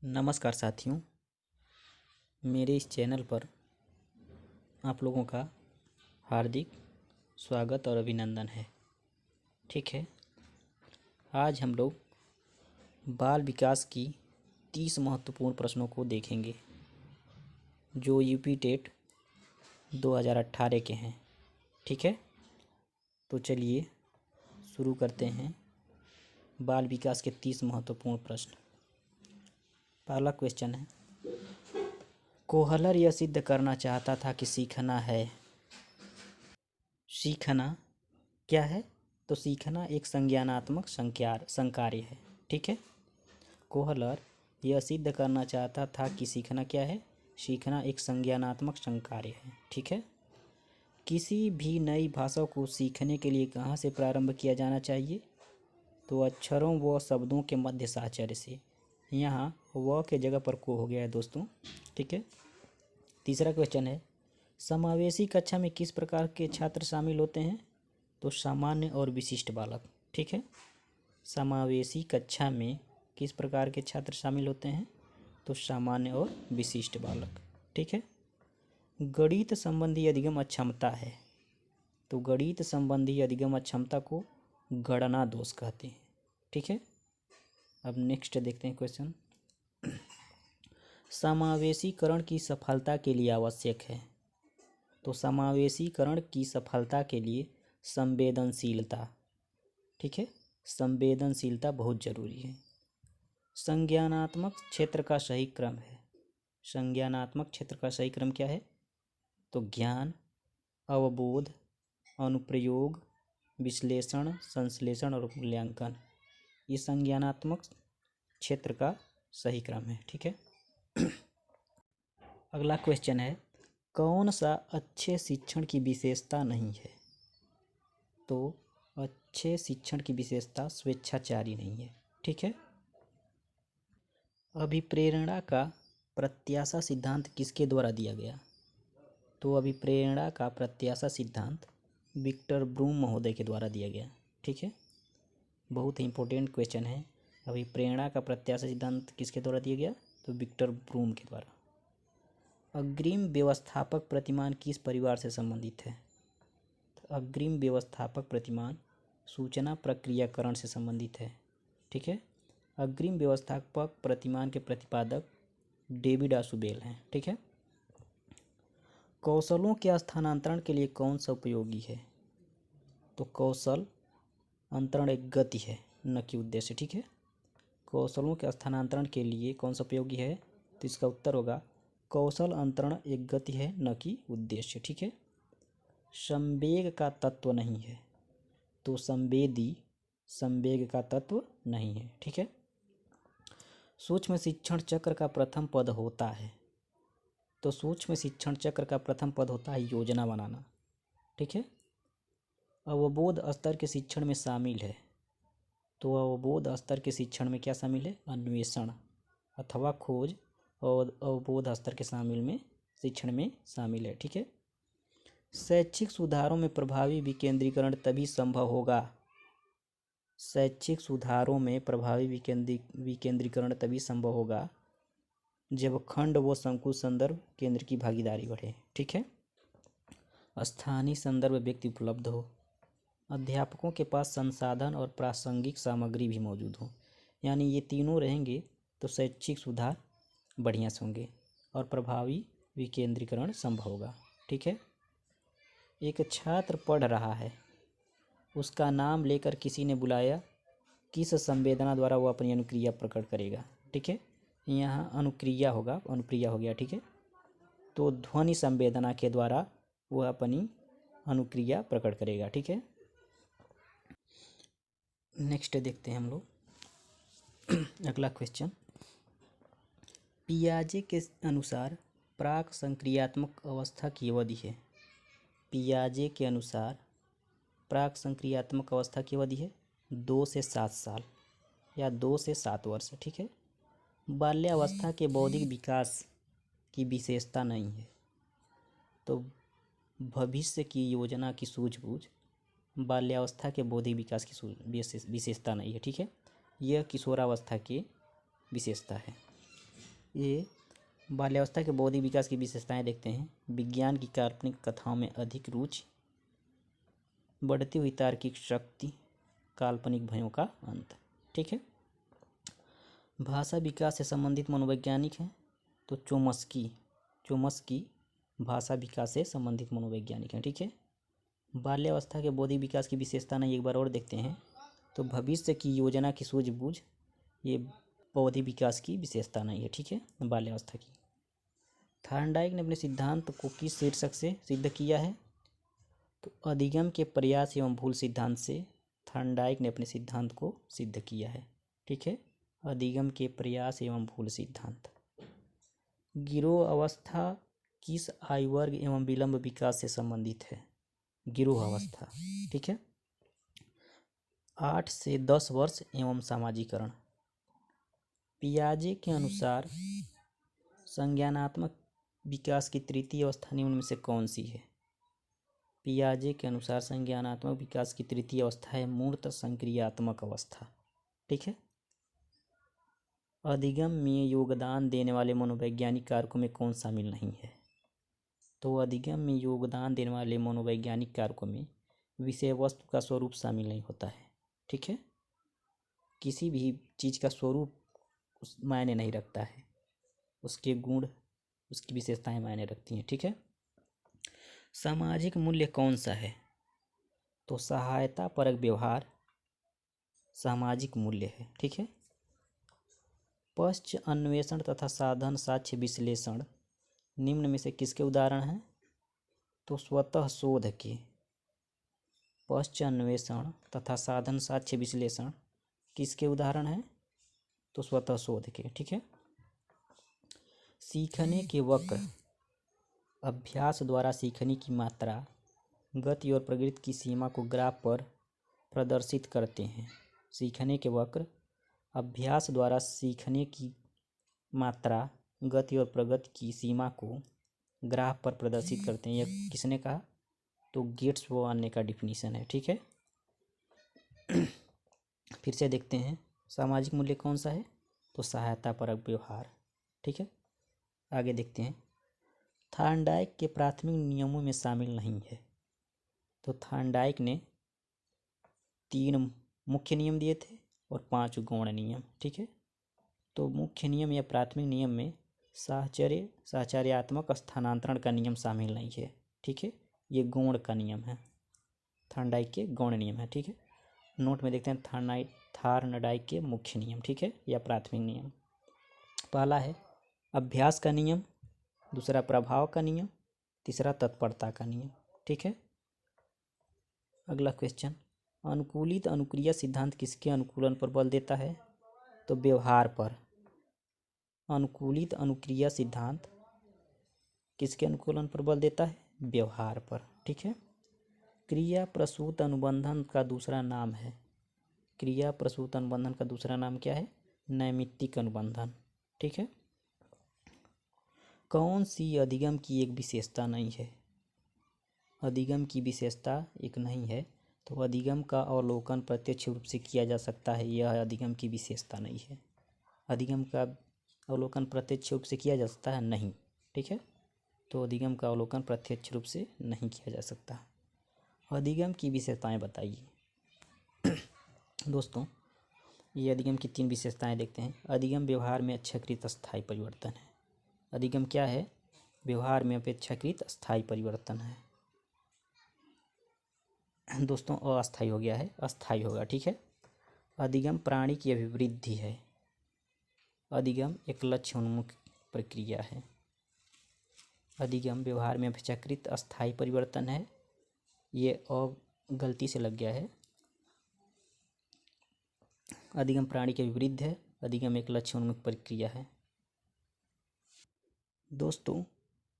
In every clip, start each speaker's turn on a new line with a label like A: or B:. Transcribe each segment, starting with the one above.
A: नमस्कार साथियों, मेरे इस चैनल पर आप लोगों का हार्दिक स्वागत और अभिनंदन है। ठीक है, आज हम लोग बाल विकास की 30 महत्वपूर्ण प्रश्नों को देखेंगे जो यूपी टेट 2018 के हैं। ठीक है, तो चलिए शुरू करते हैं बाल विकास के 30 महत्वपूर्ण प्रश्न। पहला क्वेश्चन है, कोहलर यह सिद्ध करना चाहता था कि सीखना क्या है? तो सीखना एक संज्ञानात्मक संकार्य है। ठीक है, कोहलर यह सिद्ध करना चाहता था कि सीखना क्या है? सीखना एक संज्ञानात्मक संकार्य है। ठीक है, किसी भी नई भाषा को सीखने के लिए कहाँ से प्रारंभ किया जाना चाहिए? तो अक्षरों व शब्दों के मध्य साहचर्य से। यहाँ व के जगह पर को हो गया है दोस्तों। ठीक है, तीसरा क्वेश्चन है, समावेशी कक्षा में किस प्रकार के छात्र शामिल होते हैं? तो सामान्य और विशिष्ट बालक। ठीक है, समावेशी कक्षा में किस प्रकार के छात्र शामिल होते हैं? तो सामान्य और विशिष्ट बालक। ठीक है, गणित संबंधी अधिगम अक्षमता है, तो गणित संबंधी अधिगम अक्षमता को गणना दोष कहते हैं। ठीक है, अब नेक्स्ट देखते हैं क्वेश्चन, समावेशीकरण की सफलता के लिए आवश्यक है। तो समावेशीकरण की सफलता के लिए संवेदनशीलता। ठीक है, संवेदनशीलता बहुत जरूरी है। संज्ञानात्मक क्षेत्र का सही क्रम है। संज्ञानात्मक क्षेत्र का सही क्रम क्या है? तो ज्ञान, अवबोध, अनुप्रयोग, विश्लेषण, संश्लेषण और मूल्यांकन, ये संज्ञानात्मक क्षेत्र का सही क्रम है। ठीक है, अगला क्वेश्चन है, कौन सा अच्छे शिक्षण की विशेषता नहीं है? तो अच्छे शिक्षण की विशेषता स्वेच्छाचारी नहीं है। ठीक है, अभिप्रेरणा का प्रत्याशा सिद्धांत किसके द्वारा दिया गया? तो अभिप्रेरणा का प्रत्याशा सिद्धांत विक्टर ब्रूम महोदय के द्वारा दिया गया। ठीक है, बहुत ही इंपॉर्टेंट क्वेश्चन है। अभिप्रेरणा का प्रत्याशा सिद्धांत किसके द्वारा दिया गया? तो विक्टर ब्रूम के द्वारा। अग्रिम व्यवस्थापक प्रतिमान किस परिवार से संबंधित है? तो अग्रिम व्यवस्थापक प्रतिमान सूचना प्रक्रियाकरण से संबंधित है। ठीक है, अग्रिम व्यवस्थापक प्रतिमान के प्रतिपादक डेविड आशुबेल हैं। ठीक है, कौशलों के स्थानांतरण के लिए कौन सा उपयोगी है? तो कौशल अंतरण एक गति है, न कि उद्देश्य। ठीक है, कौशलों के स्थानांतरण के लिए कौन सा उपयोगी है? तो इसका उत्तर होगा कौशल अंतरण एक गति है, न कि उद्देश्य। ठीक है, संवेग का तत्व नहीं है, तो संवेदी संवेग का तत्व नहीं है। ठीक है, सूक्ष्म शिक्षण चक्र का प्रथम पद होता है, तो सूक्ष्म शिक्षण चक्र का प्रथम पद होता है योजना बनाना। ठीक है, अवबोध स्तर के शिक्षण में शामिल है, तो अवबोध स्तर के शिक्षण में क्या शामिल है? अन्वेषण अथवा खोज और अवबोध स्तर के शामिल में शिक्षण में शामिल है। ठीक है, शैक्षिक सुधारों में प्रभावी विकेंद्रीकरण तभी संभव होगा। शैक्षिक सुधारों में प्रभावी विकेंद्रीकरण तभी संभव होगा जब खंड व संकुल संदर्भ केंद्र की भागीदारी बढ़े। ठीक है, स्थानीय संदर्भ व्यक्ति उपलब्ध हो, अध्यापकों के पास संसाधन और प्रासंगिक सामग्री भी मौजूद हो। यानी ये तीनों रहेंगे तो शैक्षिक सुधार बढ़िया से होंगे और प्रभावी विकेंद्रीकरण संभव होगा। ठीक है, एक छात्र पढ़ रहा है, उसका नाम लेकर किसी ने बुलाया, किस संवेदना द्वारा वो अपनी अनुक्रिया प्रकट करेगा? ठीक है, यहाँ अनुक्रिया होगा, अनुप्रिया हो गया। ठीक है, तो ध्वनि संवेदना के द्वारा वह अपनी अनुक्रिया प्रकट करेगा। ठीक है, नेक्स्ट देखते हैं हम लोग अगला क्वेश्चन, पियाजे के अनुसार प्राक संक्रियात्मक अवस्था की अवधि है। पियाजे के अनुसार प्राक संक्रियात्मक अवस्था की अवधि है 2 से 7 साल या 2 से 7 वर्ष। ठीक है, बाल्यावस्था के बौद्धिक विकास की विशेषता नहीं है, तो भविष्य की योजना की सूझबूझ बाल्यावस्था के बौद्धिक विकास की विशेषता नहीं है। ठीक है, यह किशोरावस्था की विशेषता है। ये बाल्यावस्था के बौद्धिक विकास की विशेषताएं देखते हैं। विज्ञान की काल्पनिक कथाओं में अधिक रुचि, बढ़ती हुई तार्किक शक्ति, काल्पनिक भयों का अंत। ठीक है। भाषा विकास से संबंधित मनोवैज्ञानिक हैं तो चोम्स्की भाषा विकास से संबंधित मनोवैज्ञानिक हैं। ठीक है। बाल्यावस्था के बौद्धिक विकास की विशेषता नहीं एक बार और देखते हैं तो भविष्य की योजना की सूझबूझ, ये बौद्धिक विकास की विशेषता नहीं है। ठीक है। बाल्यावस्था की। थॉर्नडाइक ने अपने सिद्धांत को किस शीर्षक से सिद्ध किया है? तो अधिगम के प्रयास एवं भूल सिद्धांत से थॉर्नडाइक ने अपने सिद्धांत को सिद्ध किया है। ठीक है। अधिगम के प्रयास एवं भूल सिद्धांत। गिरोह अवस्था किस आयु वर्ग एवं विलंब विकास से संबंधित है? गिरोह अवस्था। ठीक है। 8 से 10 वर्ष एवं सामाजिकरण। पियाजे के अनुसार संज्ञानात्मक विकास की तृतीय अवस्था निम्न में से कौन सी है? पियाजे के अनुसार संज्ञानात्मक विकास की तृतीय अवस्था है मूर्त संक्रियात्मक अवस्था। ठीक है। अधिगम में योगदान देने वाले मनोवैज्ञानिक कारकों में कौन शामिल नहीं है? तो अधिगम में योगदान देने वाले मनोवैज्ञानिक कारकों में विषय वस्तु का स्वरूप शामिल नहीं होता है। ठीक है। किसी भी चीज़ का स्वरूप उस मायने नहीं रखता है, उसके गुण, उसकी विशेषताएं मायने रखती हैं। ठीक है। सामाजिक मूल्य कौन सा है? तो सहायता परक व्यवहार सामाजिक मूल्य है। ठीक है। पश्च अन्वेषण तथा साधन साक्ष्य विश्लेषण निम्न में से किसके उदाहरण हैं? तो स्वतः शोध के। पश्च अन्वेषण तथा साधन साक्ष्य विश्लेषण किसके उदाहरण हैं? तो स्वतः शोध के। ठीक है। सीखने के वक्र अभ्यास द्वारा सीखने की मात्रा, गति और प्रगति की सीमा को ग्राफ पर प्रदर्शित करते हैं। सीखने के वक्र अभ्यास द्वारा सीखने की मात्रा, गति और प्रगति की सीमा को ग्राफ पर प्रदर्शित करते हैं। यह किसने कहा? तो गेट्स वन ने का डिफिनीशन है। ठीक है। फिर से देखते हैं सामाजिक मूल्य कौन सा है? तो सहायता परक व्यवहार। ठीक है। आगे देखते हैं। थॉर्नडाइक के प्राथमिक नियमों में शामिल नहीं है। तो थॉर्नडाइक ने 3 मुख्य नियम दिए थे और 5 गौण नियम। ठीक है। तो मुख्य नियम या प्राथमिक नियम में साहचर्यात्मक स्थानांतरण का नियम शामिल नहीं है। ठीक है। ये गौण का नियम है, थॉर्नडाइक के गौण नियम है। ठीक है। नोट में देखते हैं थॉर्नडाइक के मुख्य नियम। ठीक है, या प्राथमिक नियम। पहला है अभ्यास का नियम, दूसरा प्रभाव का नियम, तीसरा तत्परता का नियम। ठीक है। अगला क्वेश्चन, अनुकूलित अनुक्रिया सिद्धांत किसके अनुकूलन पर बल देता है? तो व्यवहार पर। अनुकूलित अनुक्रिया सिद्धांत किसके अनुकूलन पर बल देता है? व्यवहार पर। ठीक है। क्रिया प्रसूत अनुबंधन का दूसरा नाम है, क्रिया प्रसूत अनुबंधन का दूसरा नाम क्या है? नैमित्तिक अनुबंधन। ठीक है। कौन सी अधिगम की एक विशेषता नहीं है? अधिगम की विशेषता एक नहीं है, तो अधिगम का अवलोकन प्रत्यक्ष रूप से किया जा सकता है, यह अधिगम की विशेषता नहीं है। अधिगम का अवलोकन प्रत्यक्ष रूप से किया जा सकता है? नहीं। ठीक है। तो अधिगम का अवलोकन प्रत्यक्ष रूप से नहीं किया जा सकता। अधिगम की विशेषताएं बताइए। दोस्तों, ये अधिगम की 3 विशेषताएं देखते हैं। अधिगम व्यवहार में अपेक्षाकृत स्थायी परिवर्तन है। अधिगम क्या है? व्यवहार में अपेक्षाकृत स्थायी परिवर्तन है। दोस्तों, अस्थायी हो गया है, अस्थायी होगा। ठीक है। अधिगम प्राणी की अभिवृद्धि है। अधिगम एक लक्ष्य उन्मुख प्रक्रिया है। अधिगम व्यवहार में अपेक्षाकृत अस्थायी परिवर्तन है। ये गलती से लग गया है। अधिगम प्राणी के विरुद्ध है। अधिगम एक लक्ष्य उन्मुख प्रक्रिया है। दोस्तों,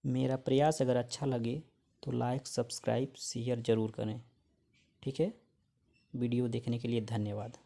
A: मेरा प्रयास अगर अच्छा लगे तो लाइक, सब्सक्राइब, शेयर ज़रूर करें। ठीक है। वीडियो देखने के लिए धन्यवाद।